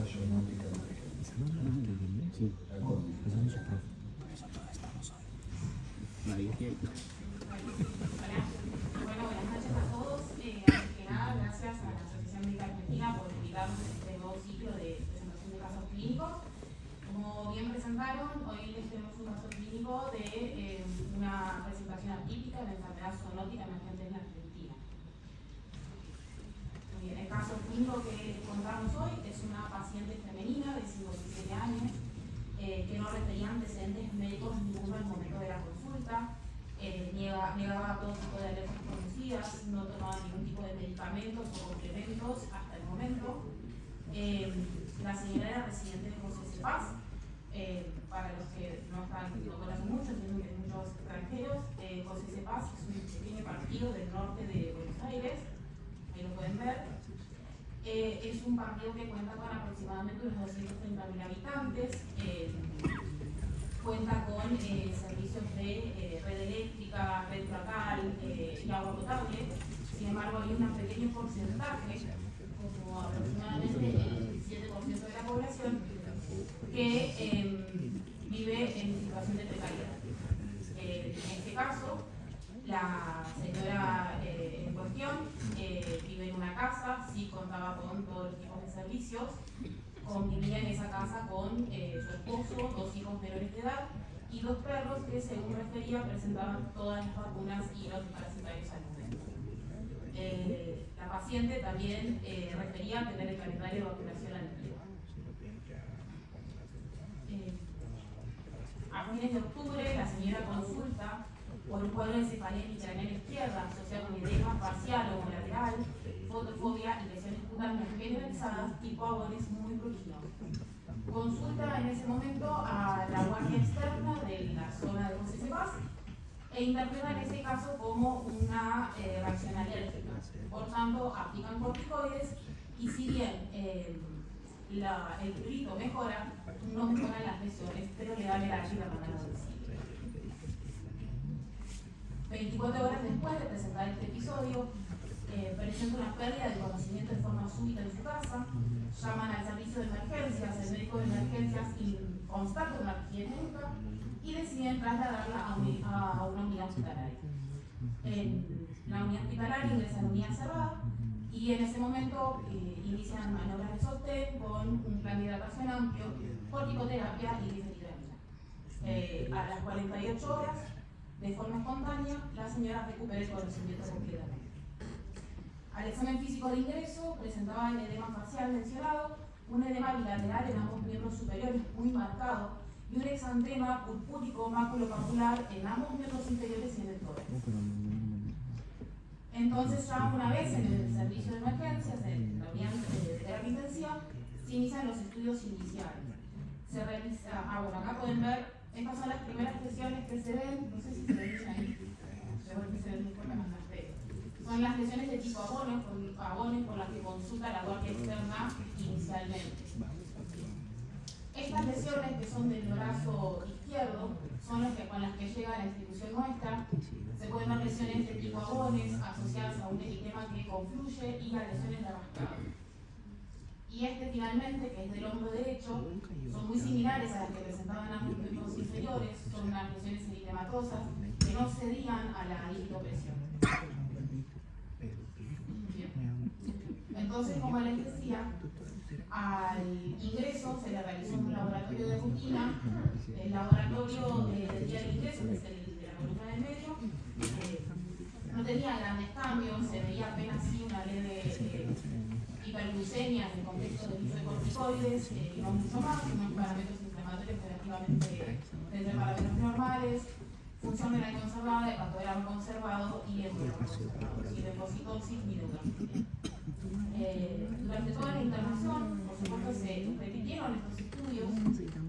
Sí, ese es su profe. Nadie quiere. Bueno, buenas noches a todos. Antes que nada, gracias a la Asociación Médica Argentina por invitarnos a este nuevo ciclo de presentación de casos clínicos. Como bien presentaron, hoy les tenemos un caso clínico de una presentación atípica de la enfermedad zoonótica emergente en la Argentina. Bien, el caso clínico que contamos hoy es una paciente femenina de 57 años que no refería antecedentes médicos ninguno al momento de la consulta. Negaba todo tipo de alergias conocidas, no tomaba ningún tipo de medicamentos o complementos hasta el momento. La señora era residente de José Cepaz. Para los que no conocen mucho, entiendo que muchos extranjeros, José Cepaz es un pequeño partido del norte de Buenos Aires, ahí lo pueden ver. Es un partido que cuenta con aproximadamente unos 230.000 habitantes. Cuenta con servicios de red eléctrica, red local y agua potable. Sin embargo, hay un pequeño porcentaje, como aproximadamente el 7% de la población, que vive en situación de precariedad. En este caso, la señora en cuestión vive en una casa, sí contaba con todos los tipos de servicios. Convivía en esa casa con su esposo, 2 hijos menores de edad y 2 perros que, según refería, presentaban todas las vacunas y los parasitarios al momento. La paciente también refería tener el calendario de vacunación al día. A fines de octubre, la señora consulta por un cuadro de cefalea craneal izquierda asociado con edema parcial o lateral, fotofobia y lesiones cutáneas generalizadas tipo abones muy prolíficos. Consulta en ese momento a la guardia externa de la zona de José Cepaz e interpreta en ese caso como una reacción alérgica. Por tanto, aplican corticoides y si bien el prurito mejora, no mejoran las lesiones, pero le dan el ácido a 24 horas después de presentar este episodio, presenta una pérdida de conocimiento de forma súbita en su casa, llaman al servicio de emergencias, el médico de emergencias constata una epidemia y deciden trasladarla a una unidad hospitalaria. En la unidad hospitalaria ingresa en unidad cerrada y en ese momento inician maniobras de sostén con un plan de hidratación amplio, corticoterapia y difenidramina. A las 48 horas, de forma espontánea, la señora recupera el conocimiento completamente. Al examen físico de ingreso presentaba el edema facial mencionado, un edema bilateral en ambos miembros superiores muy marcado y un exantema purpúrico maculopapular en ambos miembros inferiores y en el tórax. Entonces, ya una vez en el servicio de emergencias, en la unidad de terapia intensiva, se inician los estudios iniciales. Se realiza, bueno, acá pueden ver, estas son las primeras lesiones que se ven, no sé si se ven ahí, seguro que se ven por la más fea. Son las lesiones de tipo abones por las que consulta la guardia externa inicialmente. Estas lesiones, que son del brazo izquierdo, son las que, con las que llega a la institución nuestra. Se pueden ver lesiones de tipo abones asociadas a un eritema que confluye y a lesiones de rascado. Y finalmente, que es del hombro derecho, son muy similares a las que presentaban ambos miembros inferiores, son unas lesiones eritematosas que no cedían a la lipopresión. Entonces, como les decía, al ingreso se le realizó un laboratorio de rutina. El laboratorio del día del ingreso, que es el de la columna del medio, no tenía grandes cambios, se veía apenas sí una leve hiperglucemia en el contexto del uso de corticoides, no mucho más, unos parámetros inflamatorios relativamente entre parámetros normales, función renal conservada, hepatograma conservado y hemograma conservado, sin leucocitosis ni neutropenia. Durante toda la internación, por supuesto, se repitieron estos estudios,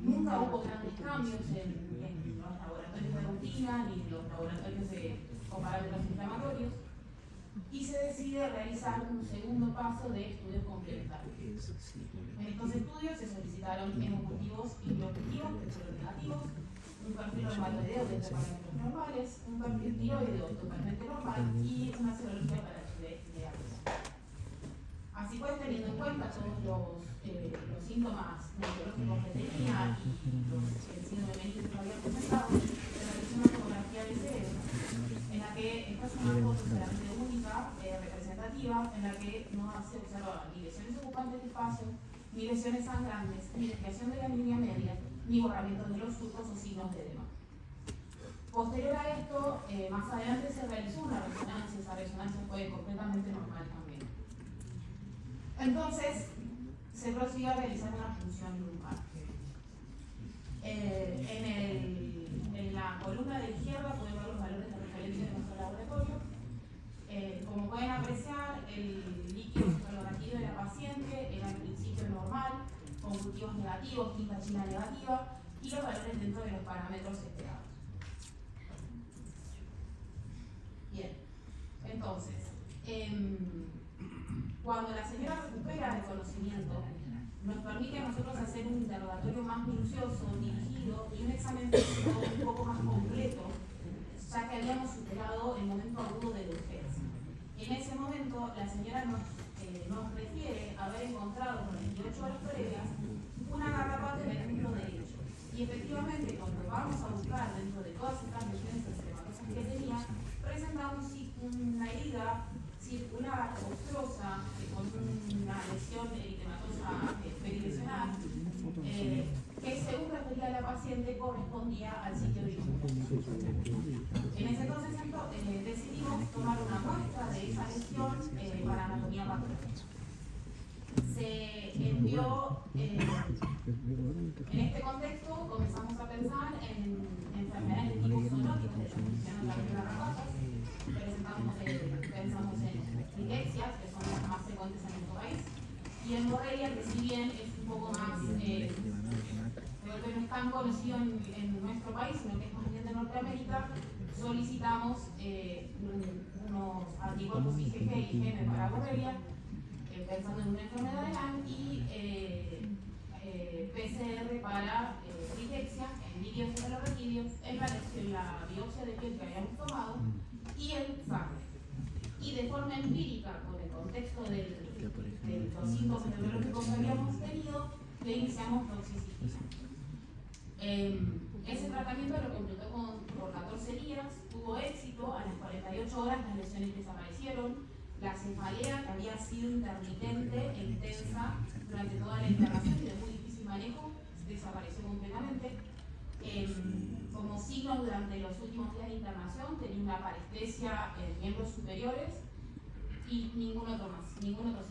nunca hubo grandes cambios en los laboratorios de rutina ni en los laboratorios con parámetros inflamatorios, y se decide realizar un segundo paso de estudios complementarios. En estos estudios se solicitaron hemocultivos y biocultivos, que fueron negativos, un perfil normal de parámetros normales, un perfil tiroideo totalmente normal y una serología para el de APS. Así pues, teniendo en cuenta todos los síntomas neurológicos que tenía y el síndrome de Meniere's que había presentado, se realizó una tomografía del cerebro, en la que esta es una foto solamente única, representativa, en la que no se observaban ni lesiones ocupantes de espacio, ni lesiones sangrantes, ni desviación de la línea media, ni borramiento de los surcos o signos de edema. Posterior a esto, más adelante se realizó una resonancia, esa resonancia fue completamente normal también. Entonces, se prosiguió a realizar una punción lumbar. En la columna de izquierda pueden ver los valores de referencia de nuestro laboratorio. Como pueden apreciar, el líquido cefalorraquídeo de la paciente era en principio normal, con cultivos negativos, tinta china negativa y los valores dentro de los parámetros esperados. Bien, entonces, cuando la señora recupera el conocimiento, nos permite a nosotros hacer un interrogatorio más minucioso, dirigido y un examen físico un poco más completo, ya que habíamos superado el momento agudo de la urgencia. En ese momento, la señora nos refiere haber encontrado en las 28 horas previas una garrapata en el muslo derecho. Y efectivamente, cuando vamos a buscar dentro de todas estas lesiones extrematosas que tenía, presentamos una herida circular obstruosa con una lesión eritematosa perilesional que, según refería la paciente, correspondía al sitio de En ese entonces decidimos tomar una muestra de esa lesión para anatomía patológica. Se envió, en este contexto, comenzamos a pensar en enfermedades de tipo zoonótico de transmisión a través de las garrapatas. Pensamos en riquecias, que son las más frecuentes en nuestro país, y en borrelia, que si bien es un poco más, creo que no es tan conocido en nuestro país, sino que es más bien de Norteamérica, solicitamos unos anticuerpos IgG y IgM para borrelia, pensando en una enfermedad de Lyme, y PCR para rickettsia, en líquido cefalorraquídeo, en la biopsia de piel que habíamos tomado, y en sangre. Y de forma empírica, con el contexto de los síntomas neurológicos que habíamos tenido, le iniciamos toxicitina. Ese tratamiento lo completó por 14 días, tuvo éxito, a las 48 horas las lesiones desaparecieron, la cefalea, que había sido intermitente e intensa durante toda la internación y de muy difícil manejo, desapareció completamente. Como signos durante los últimos días de internación tenía una parestesia en miembros superiores y ningún otro síntoma más.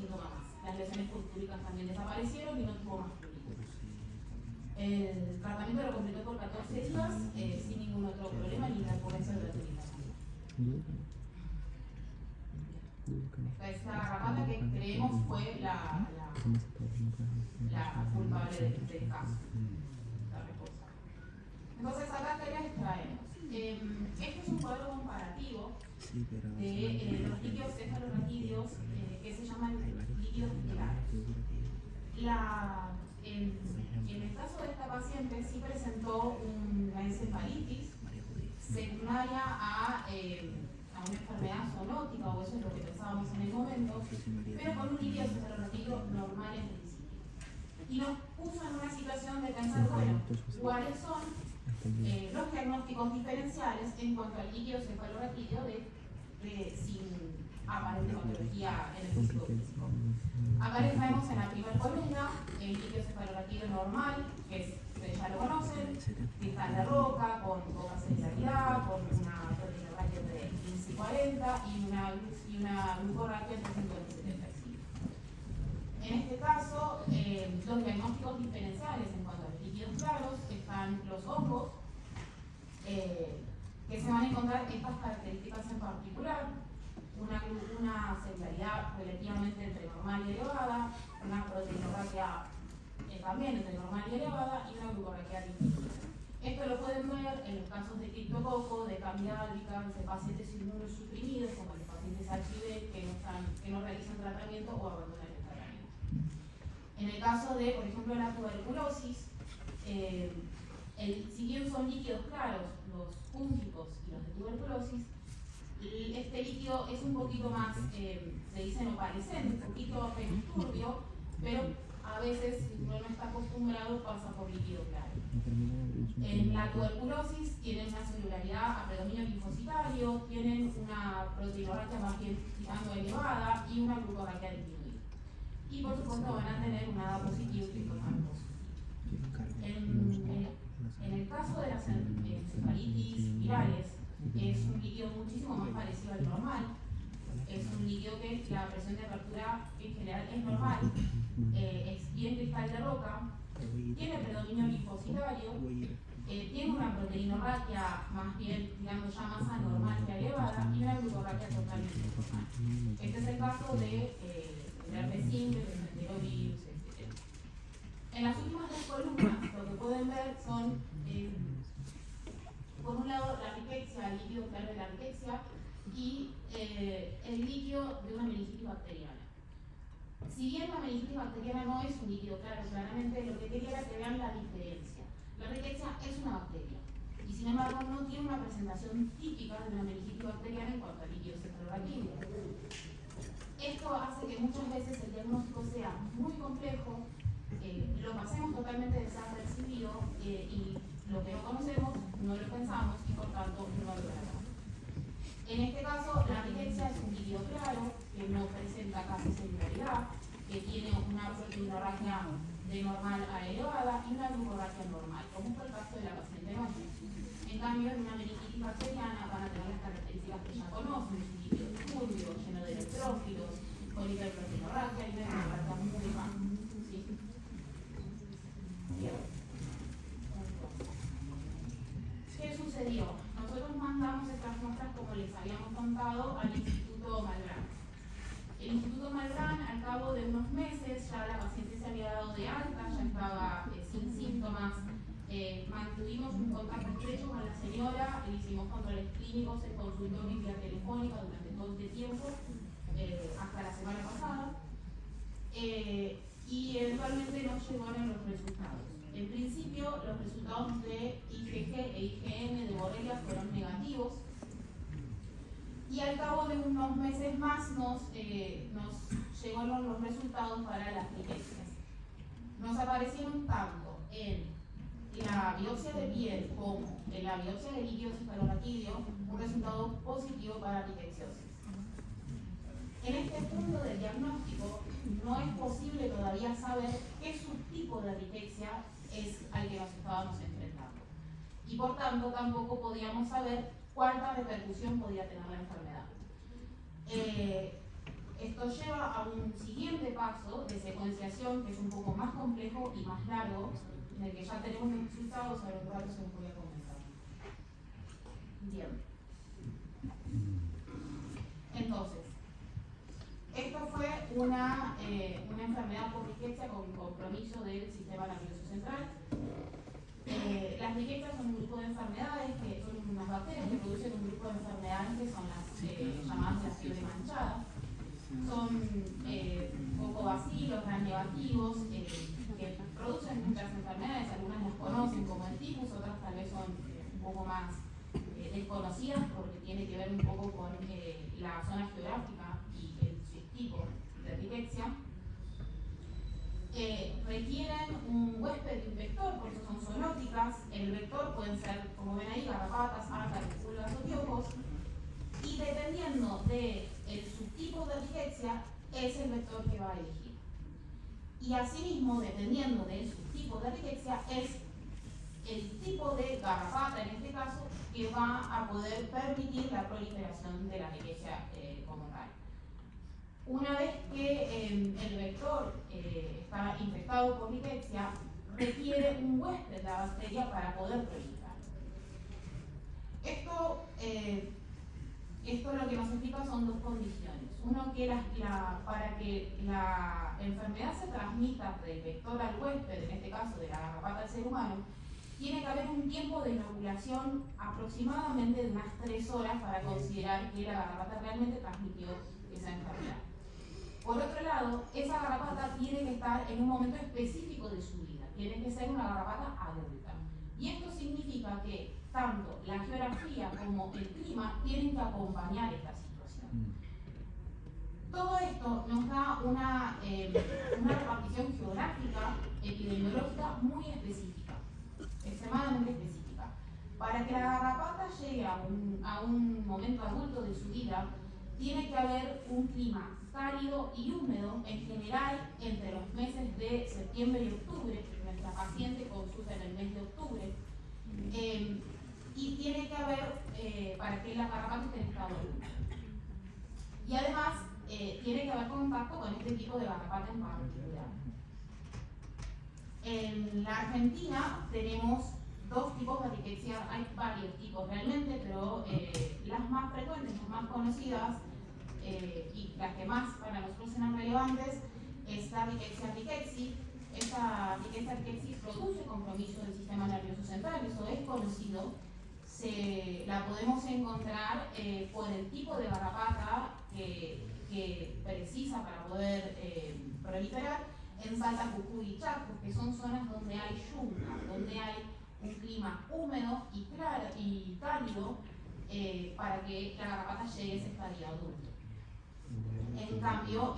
Las lesiones postúricas también desaparecieron y no tuvo más pruritos. El tratamiento lo completó por 14 días sin ningún otro problema ni recurrencia durante la internación. Esta garrapata que creemos fue la culpable del caso. Entonces, acá ¿qué les traemos? Este es un cuadro comparativo de los líquidos cefalorraquídeos que se llaman líquidos claros. En el caso de esta paciente sí presentó una encefalitis secundaria a una enfermedad zoonótica, o eso es lo que pensábamos en el momento, pero con un líquido cefalorraquídeo normal en principio. Y nos puso en una situación de pensar, bueno, ¿cuáles son los diagnósticos diferenciales en cuanto al líquido cefalorraquídeo sin aparente patología en el físico? Acá les traemos en la primera columna el líquido cefalorraquídeo normal, que ya lo conocen, cristal de roca, con poca celularidad, con una proteinurraquia entre 15 y 40 y una glucorraquia entre 50 y 75. En este caso, los diagnósticos diferenciales en cuanto a los líquidos claros están los hongos, que se van a encontrar estas características en particular: una celularidad relativamente entre normal y elevada, una proteinurraquia también entre normal y elevada y una glucorraquia disminuida. Esto lo pueden ver en los casos de criptococo, de candida albicans, de pacientes inmunosuprimidos, como los pacientes HIV que no realizan tratamiento o abandonan el tratamiento. En el caso de, por ejemplo, la tuberculosis, si bien son líquidos claros los fúngicos y los de tuberculosis, este líquido es un poquito más, se dice opalescente, un poquito turbio, pero a veces, si uno no está acostumbrado, pasa por líquido claro. En la tuberculosis tienen una celularidad a predominio linfocitario, tienen una proteinorraquia más bien tirando elevada y una glucorraquia disminuida. Y por supuesto van a tener un ADA positivo y triptofano. En el caso de las encefalitis virales, es un líquido muchísimo más parecido al normal. Es un líquido que la presión de apertura en general es normal, es bien cristal de roca, tiene predominio linfocitario, tiene una proteinorraquia más bien, digamos, ya más anormal que elevada y una glucorraquia totalmente normal. Este es el caso de herpes simple, del enterovirus, etc. En las últimas tres columnas, lo que pueden ver son, por un lado, la rickettsia, el líquido claro de la rickettsia, y el líquido de una meningitis bacteriana. Si bien la meningitis bacteriana no es un líquido claro, claramente lo que quería era que vean la diferencia. La rickettsia es una bacteria y sin embargo no tiene una presentación típica de una meningitis bacteriana en cuanto al líquido cefalorraquídeo. Esto hace que muchas veces el diagnóstico sea muy complejo, lo pasemos totalmente desapercibido y lo que no conocemos no lo pensamos y por tanto no lo tratamos. En este caso, la rickettsia es un líquido claro que no presenta casi celularidad, que tiene una proteinorraquia de normal a elevada y una glucorraquia normal, como fue el caso de la paciente noche. En cambio, en una meningitis bacteriana van a tener las características que ya conocen, un líquido turbio, lleno de electrófilos, con hiperproteinorraquia y una glucorraquia muy baja. ¿Sí? Bien. ¿Qué sucedió? Nosotros mandamos estas muestras, como les habíamos contado, al Instituto Malbrán. El Instituto Malbrán, al cabo de unos meses, ya la paciente se había dado de alta, ya estaba sin síntomas. Mantuvimos un contacto estrecho con la señora, le hicimos controles clínicos en consultorio y vía telefónica durante todo este tiempo, hasta la semana pasada, y eventualmente nos llegaron los resultados. En principio, los resultados de IgG e IgM de Borrelia fueron negativos, y al cabo de unos meses más nos llegaron los resultados para las rickettsia. Nos aparecieron tanto en la biopsia de piel como en la biopsia de líquido cefalorraquídeo un resultado positivo para ricketsiosis. En este punto del diagnóstico no es posible todavía saber qué subtipo de rickettsia es al que nos estábamos enfrentando. Y por tanto tampoco podíamos saber cuánta repercusión podía tener la enfermedad. Esto lleva a un siguiente paso de secuenciación que es un poco más complejo y más largo, en el que ya tenemos los resultados, a los ratos se los voy a comentar. Bien. Entonces, esto fue una enfermedad por rickettsia con compromiso del sistema nervioso central. Las rickettsia son un grupo de enfermedades que son unas bacterias que producen un grupo de enfermedades que son las llamadas la fiebre manchada. Son cocobacilos, gram negativos, que producen muchas enfermedades, algunas las conocen como el tifus, otras tal vez son un poco más desconocidas porque tiene que ver un poco con la zona geográfica y el tipo de rickettsia. Requieren un huésped y un vector, por eso son zoonóticas. El vector pueden ser, como ven ahí, garrapatas, ácaros, pulgas o piojos. Y dependiendo del subtipo de rickettsia, es el vector que va a elegir. Y asimismo, dependiendo del subtipo de rickettsia, es el tipo de garrapata, en este caso, que va a poder permitir la proliferación de la rickettsia como tal. Una vez que el vector está infectado por rickettsia, requiere un huésped de la bacteria para poder proliferar. Esto lo que nos explica son dos condiciones. Uno, que para que la enfermedad se transmita del vector al huésped, en este caso de la garrapata al ser humano, tiene que haber un tiempo de inoculación aproximadamente de unas 3 horas para considerar que la garrapata realmente transmitió esa enfermedad. Por otro lado, esa garrapata tiene que estar en un momento específico de su vida, tiene que ser una garrapata adulta. Y esto significa que tanto la geografía como el clima tienen que acompañar esta situación. Todo esto nos da una repartición geográfica epidemiológica muy específica, extremadamente específica. Para que la garrapata llegue a un momento adulto de su vida, tiene que haber un clima cálido y húmedo en general entre los meses de septiembre y octubre. Nuestra paciente consulta en el mes de octubre. Y tiene que haber, para que la garrapata esté en estado adulto. Y además, tiene que haber contacto con este tipo de garrapata en particular. En la Argentina tenemos dos tipos de rickettsia, hay varios tipos realmente, pero las más frecuentes, las más conocidas y las que más para nosotros eran relevantes es la rickettsia rickettsii. Esta rickettsia rickettsii produce compromiso del sistema nervioso central, eso es conocido. La podemos encontrar por el tipo de garrapata que precisa para poder proliferar en Salta, Jujuy y Chaco, que son zonas donde hay yunga, donde hay un clima húmedo y cálido para que la garrapata llegue a ese estadio adulto. En cambio,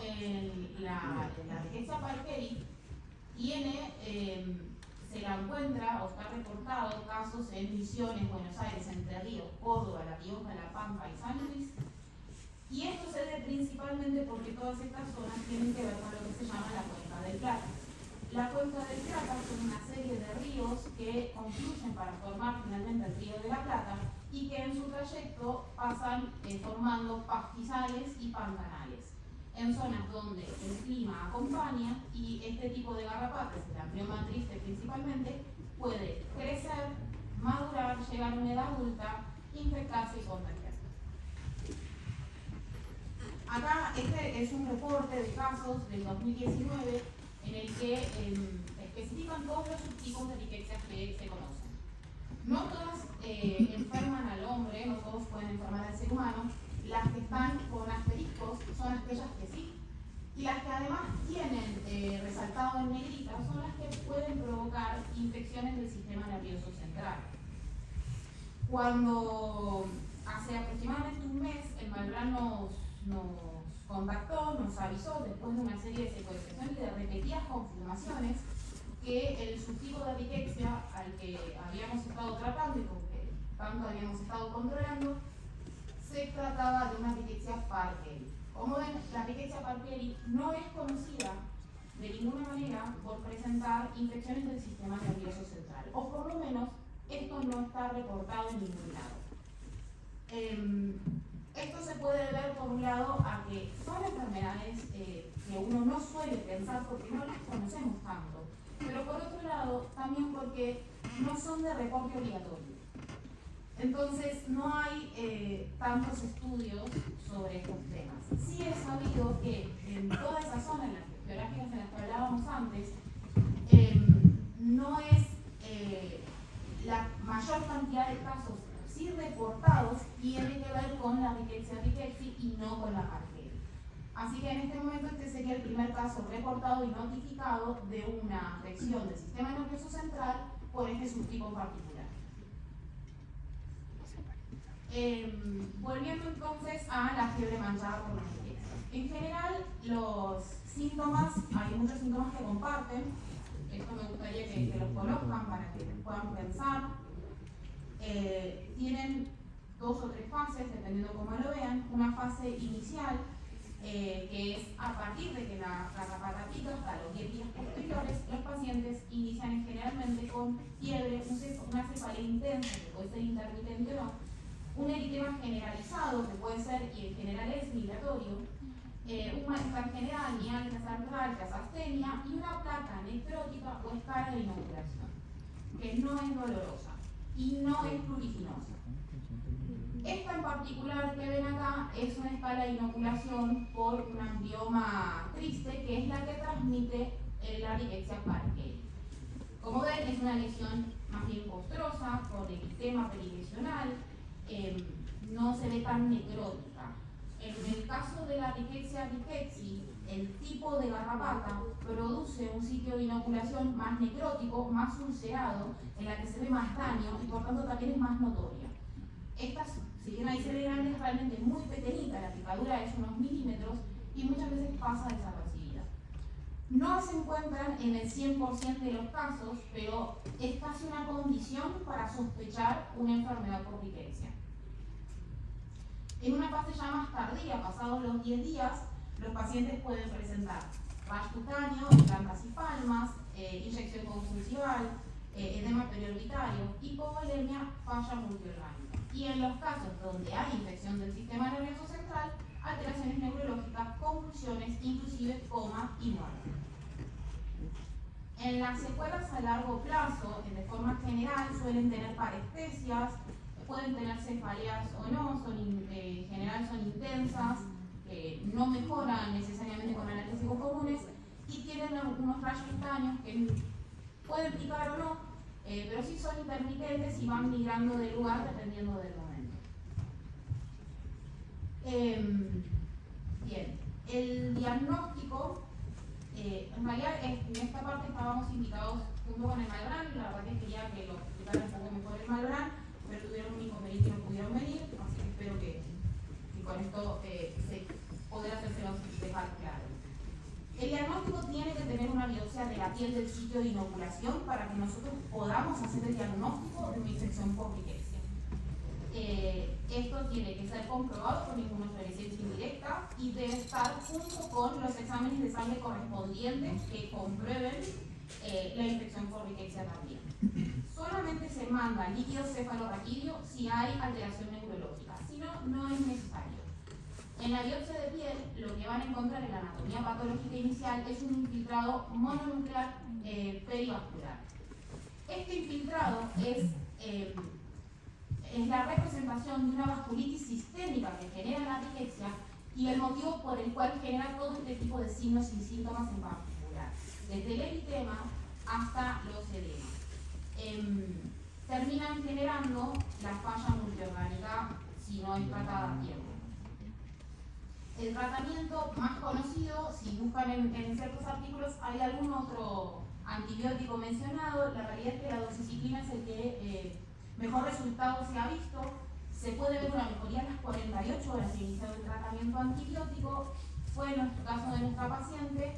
la rickettsia parkeri tiene, se la encuentra o está reportado casos en Misiones, Buenos Aires, Entre Ríos, Córdoba, La Rioja, La Pampa y San Luis. Y esto se debe principalmente porque todas estas zonas tienen que ver con lo que se llama la Cuenca del Plata. La Cuenca del Plata son una serie de ríos que confluyen para formar finalmente el Río de la Plata y que en su trayecto pasan formando pastizales y pantanales en zonas donde el clima acompaña y este tipo de garrapatas, el amblioma triste principalmente, puede crecer, madurar, llegar a una edad adulta, infectarse y contagiar. Acá este es un reporte de casos del 2019 en el que especifican todos los subtipos de rickettsia que se conocen. No todas enferman al hombre, no todos pueden enfermar al ser humano. Las que están con asteriscos son aquellas que sí. Y las que además tienen resaltado en negrita son las que pueden provocar infecciones del sistema nervioso central. Cuando hace aproximadamente un mes el Malbrán nos contactó, nos avisó después de una serie de secuenciaciones y de repetidas confirmaciones que el subtipo de rickettsia al que habíamos estado tratando y con que tanto habíamos estado controlando se trataba de una rickettsia parkeri. Como ven, la rickettsia parkeri no es conocida de ninguna manera por presentar infecciones del sistema nervioso central, o por lo menos esto no está reportado en ningún lado. Esto se puede ver por un lado a que son enfermedades que uno no suele pensar porque no las conocemos tanto, pero por otro lado también porque no son de reporte obligatorio. Entonces no hay tantos estudios sobre estos temas. Sí es sabido que en toda esa zona geográficas en las que hablábamos antes, no es la mayor cantidad de casos sí reportados tiene que ver con la rickettsia rickettsii y no con la parkeri. Así que en este momento este sería el primer caso reportado y notificado de una afección del sistema nervioso central por este subtipo en particular. Volviendo entonces a la fiebre manchada por las rickettsia. En general, los síntomas, hay muchos síntomas que comparten. Esto me gustaría que los conozcan para que puedan pensar. Tienen 2 o 3 fases, dependiendo cómo lo vean. Una fase inicial, que es a partir de que la garrapata pica hasta los 10 días posteriores, los pacientes inician generalmente con fiebre, una cefalea intensa, que puede ser intermitente o no, un eritema generalizado, que puede ser, y en general es migratorio, un malestar general, mialgia central, astenia y una placa necrótica o escala de inoculación, que no es dolorosa y no es pruriginosa. Esta en particular que ven acá es una escala de inoculación por un amblioma triste, que es la que transmite la rickettsia parkeri. Como ven, es una lesión más bien costrosa, con eritema perilesional, no se ve tan necrótica. En el caso de la rickettsia rickettsii, el tipo de garrapata produce un sitio de inoculación más necrótico, más ulcerado, en la que se ve más daño y por tanto también es más notoria. Estas, si bien ahí se ve grande, es realmente muy pequeñita, la picadura es unos milímetros y muchas veces pasa desapercibida. No se encuentran en el 100% de los casos, pero es casi una condición para sospechar una enfermedad por riqueza. En una fase ya más tardía, pasados los 10 días, los pacientes pueden presentar rash cutáneo, plantas y palmas, inyección conjuntival, edema periorbitario, hipovolemia, falla multiorgánica. Y en los casos donde hay infección del sistema nervioso central, alteraciones neurológicas, convulsiones, inclusive coma y muerte. En las secuelas a largo plazo, de forma general, suelen tener parestesias, pueden tener cefaleas o no, en general son intensas, no mejoran necesariamente con analgésicos comunes y tienen unos rayos cutáneos que pueden picar o no, pero sí son intermitentes y van migrando de lugar dependiendo del momento. Bien, el diagnóstico, en realidad en esta parte estábamos invitados junto con el Malbrán, y la verdad que quería que lo explicara un poco mejor el Malbrán, pero tuvieron un inconveniente y no pudieron venir, así que espero que con esto se podrá hacérselos dejar claro. El diagnóstico tiene que tener una biopsia de la piel del sitio de inoculación para que nosotros podamos hacer el diagnóstico de una infección por rickettsia. Esto tiene que ser comprobado con inmunofluorescencia indirecta y debe estar junto con los exámenes de sangre correspondientes que comprueben la infección por rickettsia también. Solamente se manda líquido cefalorraquídeo si hay alteración neurológica, si no, no es necesario. En la biopsia de piel, lo que van a encontrar en la anatomía patológica inicial es un infiltrado mononuclear perivascular. Este infiltrado es la representación de una vasculitis sistémica que genera la rickettsia y el motivo por el cual genera todo este tipo de signos y síntomas en particular, desde el eritema hasta los edemas. Terminan generando la falla multiorgánica si no es tratada a tiempo. El tratamiento más conocido, si buscan en ciertos artículos, hay algún otro antibiótico mencionado. La realidad es que la doxiciclina es el que mejor resultado se ha visto. Se puede ver una mejoría en las 48 horas de iniciado el tratamiento antibiótico. Fue en nuestro caso de nuestra paciente.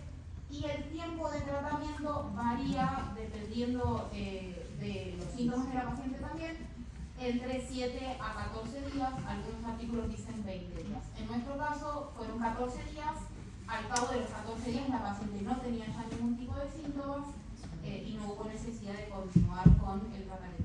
Y el tiempo de tratamiento varía dependiendo de los síntomas de la paciente también, entre 7 a 14 días, algunos artículos dicen 20 días. En nuestro caso fueron 14 días, al cabo de los 14 días la paciente no tenía ya ningún tipo de síntomas y no hubo necesidad de continuar con el tratamiento.